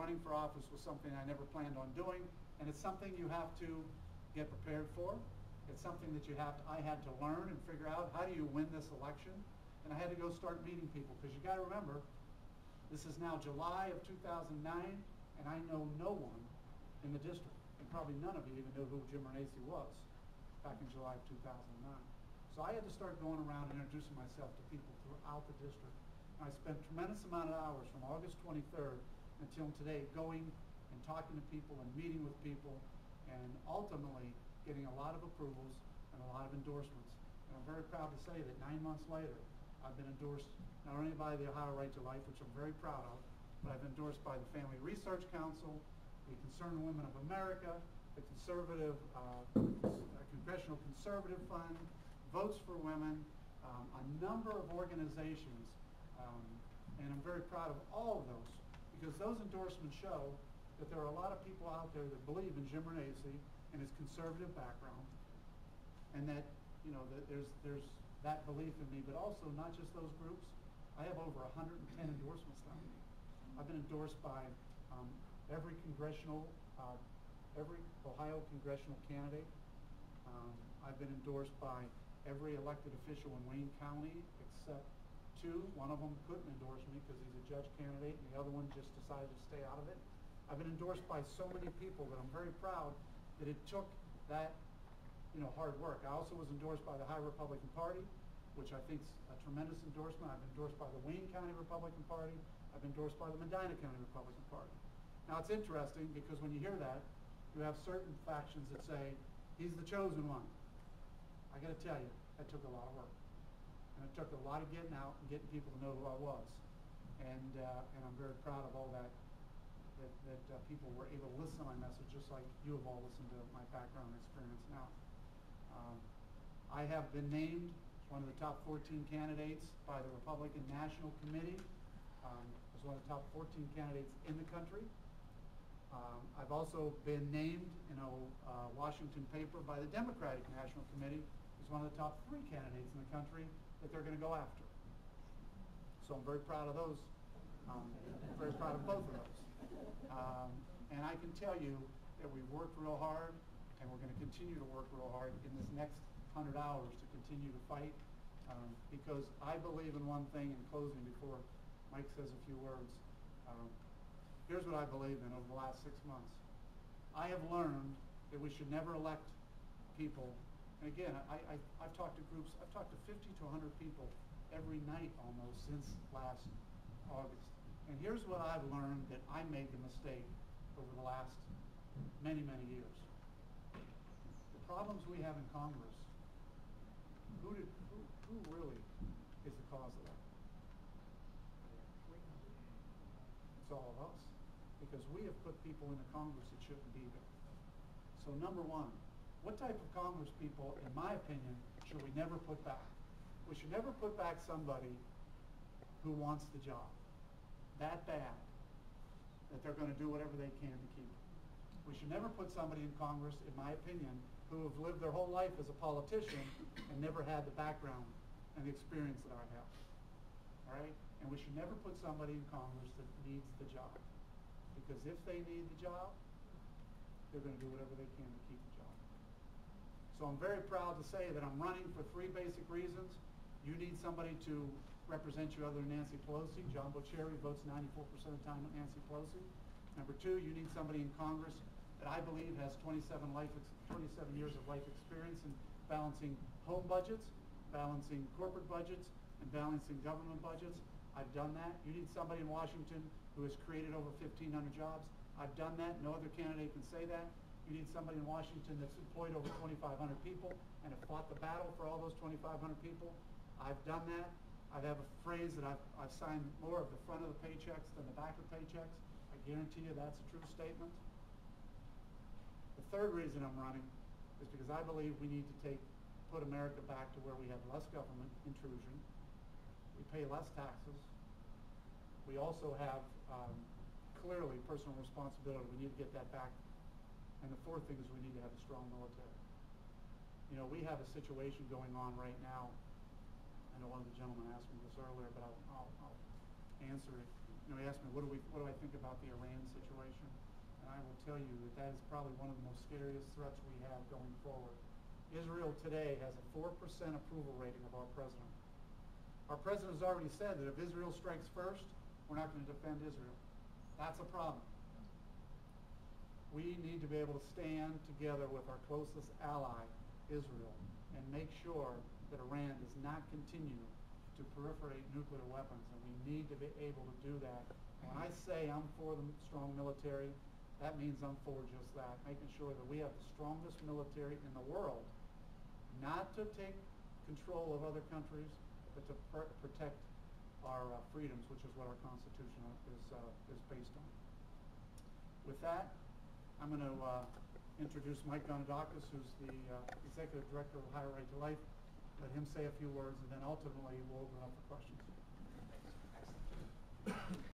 running for office was something I never planned on doing, and it's something you have to get prepared for. It's something that I had to learn and figure out, how do you win this election? And I had to go start meeting people, because you got to remember, this is now July of 2009, and I know no one in the district, and probably none of you even knew who Jim Renacci was back in July of 2009. So I had to start going around and introducing myself to people throughout the district. And I spent a tremendous amount of hours from August 23rd until today going and talking to people and meeting with people, and ultimately getting a lot of approvals and a lot of endorsements. And I'm very proud to say that 9 months later, I've been endorsed not only by the Ohio Right to Life, which I'm very proud of, but I've been endorsed by the Family Research Council, the Concerned Women of America, the Congressional Conservative Fund, Votes for Women, a number of organizations, and I'm very proud of all of those, because those endorsements show that there are a lot of people out there that believe in Jim Renacci and his conservative background, and that, you know, that there's that belief in me, but also not just those groups. I have over 110 endorsements now. I've been endorsed by every Ohio congressional candidate. I've been endorsed by every elected official in Wayne County except two. One of them couldn't endorse me because he's a judge candidate, and the other one just decided to stay out of it. I've been endorsed by so many people that I'm very proud that it took that, you know, hard work. I also was endorsed by the Ohio Republican Party, which I think is a tremendous endorsement. I've been endorsed by the Wayne County Republican Party. I've been endorsed by the Medina County Republican Party. Now it's interesting, because when you hear that, you have certain factions that say, he's the chosen one. I got to tell you, that took a lot of work. And it took a lot of getting out and getting people to know who I was. And I'm very proud of all that people were able to listen to my message, just like you have all listened to my background and experience now. I have been named one of the top 14 candidates by the Republican National Committee, as one of the top 14 candidates in the country. I've also been named in a Washington paper by the Democratic National Committee as one of the top 3 candidates in the country that they're going to go after. So I'm very proud of those. Very proud of both of those. And I can tell you that we've worked real hard, and we're going to continue to work real hard in this next 100 hours to continue to fight, because I believe in one thing in closing before Mike says a few words. Here's what I believe in over the last 6 months. I have learned that we should never elect people, and again, I've talked to groups, I've talked to 50 to 100 people every night almost since last August. And here's what I've learned that I made the mistake over the last many, many years. The problems we have in Congress, who really is the cause of that? It's all of us, because we have put people into Congress that shouldn't be there. So number one, what type of Congress people, in my opinion, should we never put back? We should never put back somebody who wants the job that bad that they're going to do whatever they can to keep it. We should never put somebody in Congress, in my opinion, who have lived their whole life as a politician and never had the background and the experience that I have. All right? And we should never put somebody in Congress that needs the job. Because if they need the job, they're going to do whatever they can to keep the job. So I'm very proud to say that I'm running for 3 basic reasons. You need somebody to represent you other than Nancy Pelosi. John Bocheri votes 94% of the time with Nancy Pelosi. Number 2, you need somebody in Congress that I believe has 27 years of life experience in balancing home budgets, balancing corporate budgets, and balancing government budgets. I've done that. You need somebody in Washington who has created over 1,500 jobs. I've done that. No other candidate can say that. You need somebody in Washington that's employed over 2,500 people and have fought the battle for all those 2,500 people. I've done that. I have a phrase that I've signed more of the front of the paychecks than the back of the paychecks. I guarantee you that's a true statement. The third reason I'm running is because I believe we need to put America back to where we have less government intrusion. We pay less taxes. We also have clearly personal responsibility. We need to get that back. And the fourth thing is we need to have a strong military. You know, we have a situation going on right now. I know one of the gentlemen asked me this earlier, but I'll answer it he asked me, what do I think about the Iran situation? And I will tell you that is probably one of the most scariest threats we have going forward. Israel today has a 4% approval rating of our president. Our president has already said that if Israel strikes first, we're not going to defend Israel. That's a problem. We need to be able to stand together with our closest ally, Israel, and make sure that Iran does not continue to proliferate nuclear weapons, and we need to be able to do that. When I say I'm for the strong military, that means I'm for just that, making sure that we have the strongest military in the world, not to take control of other countries, but to protect our freedoms, which is what our Constitution is based on. With that, I'm going to introduce Mike Gonadakis, who's the Executive Director of Ohio Right to Life. Let him say a few words, and then ultimately we'll open up for questions.